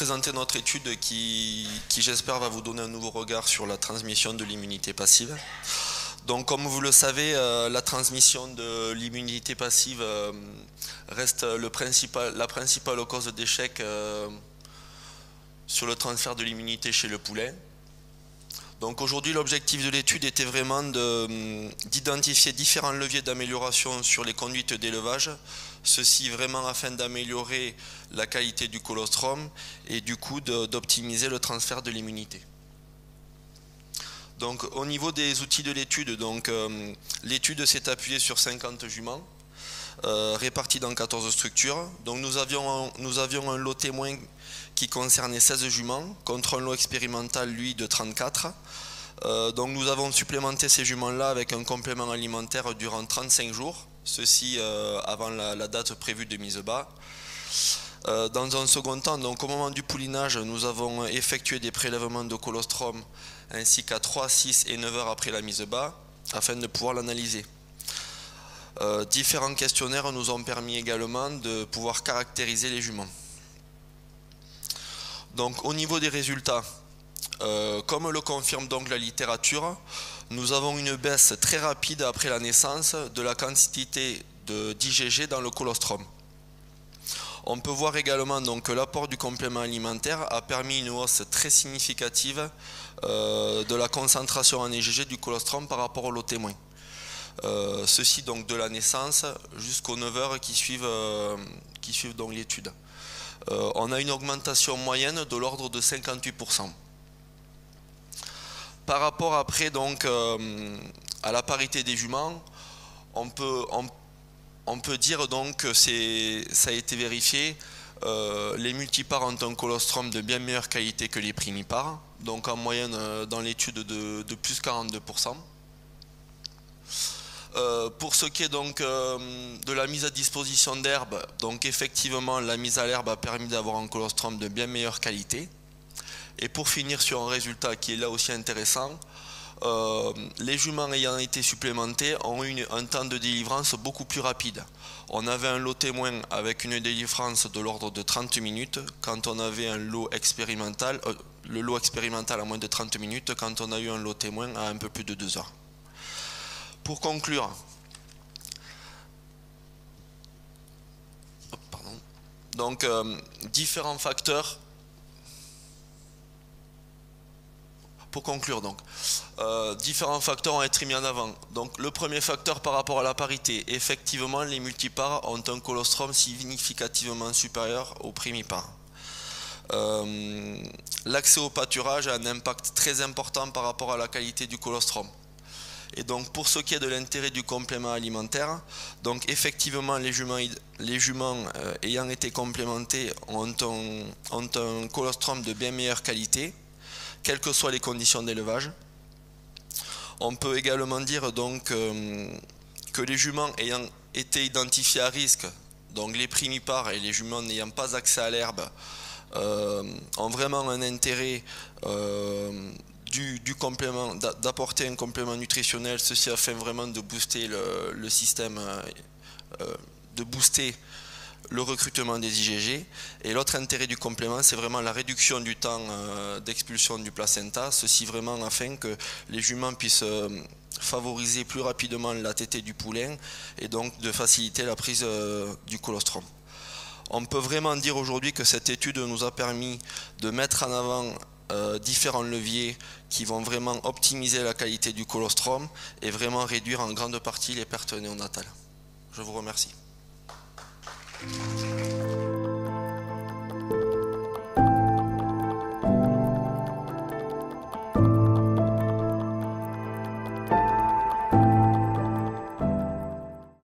présenter notre étude qui j'espère va vous donner un nouveau regard sur la transmission de l'immunité passive. Donc comme vous le savez, la transmission de l'immunité passive reste la principale cause d'échec sur le transfert de l'immunité chez le poulet. Donc aujourd'hui, l'objectif de l'étude était vraiment d'identifier différents leviers d'amélioration sur les conduites d'élevage, ceci vraiment afin d'améliorer la qualité du colostrum et du coup d'optimiser le transfert de l'immunité. Donc au niveau des outils de l'étude, l'étude s'est appuyée sur 50 juments répartis dans 14 structures. Donc nous avions un lot témoin qui concernait 16 juments contre un lot expérimental lui de 34. Donc nous avons supplémenté ces juments-là avec un complément alimentaire durant 35 jours, ceci avant la date prévue de mise bas. Dans un second temps, donc au moment du poulinage, nous avons effectué des prélèvements de colostrum ainsi qu'à 3, 6 et 9 heures après la mise bas afin de pouvoir l'analyser. Différents questionnaires nous ont permis également de pouvoir caractériser les juments. Donc au niveau des résultats, comme le confirme donc la littérature, nous avons une baisse très rapide après la naissance de la quantité d'IgG dans le colostrum. On peut voir également donc, que l'apport du complément alimentaire a permis une hausse très significative de la concentration en IgG du colostrum par rapport au lot témoin. Ceci donc de la naissance jusqu'aux 9 heures qui suivent donc l'étude. On a une augmentation moyenne de l'ordre de 58%. Par rapport après donc à la parité des juments, on peut dire donc que ça a été vérifié. Les multipares ont un colostrum de bien meilleure qualité que les primipares, donc en moyenne dans l'étude de plus 42%. Pour ce qui est donc de la mise à disposition d'herbe, donc effectivement la mise à l'herbe a permis d'avoir un colostrum de bien meilleure qualité. Et pour finir sur un résultat qui est là aussi intéressant, les juments ayant été supplémentés ont eu un temps de délivrance beaucoup plus rapide. On avait un lot témoin avec une délivrance de l'ordre de 30 minutes quand on avait un lot expérimental, le lot expérimental à moins de 30 minutes quand on a eu un lot témoin à un peu plus de 2 heures. Pour conclure, donc différents facteurs. Pour conclure donc, différents facteurs ont été mis en avant. Donc le premier facteur par rapport à la parité, effectivement les multipares ont un colostrum significativement supérieur aux primipares. L'accès au pâturage a un impact très important par rapport à la qualité du colostrum. Et donc pour ce qui est de l'intérêt du complément alimentaire, donc effectivement les juments ayant été complémentés ont un colostrum de bien meilleure qualité, quelles que soient les conditions d'élevage. On peut également dire donc que les juments ayant été identifiés à risque, donc les primipares et les juments n'ayant pas accès à l'herbe, ont vraiment un intérêt du complément, d'apporter un complément nutritionnel, ceci afin vraiment de booster le système, de booster le recrutement des IgG. Et l'autre intérêt du complément, c'est vraiment la réduction du temps d'expulsion du placenta, ceci vraiment afin que les juments puissent favoriser plus rapidement la tétée du poulain et donc de faciliter la prise du colostrum. On peut vraiment dire aujourd'hui que cette étude nous a permis de mettre en avant différents leviers qui vont vraiment optimiser la qualité du colostrum et vraiment réduire en grande partie les pertes néonatales. Je vous remercie.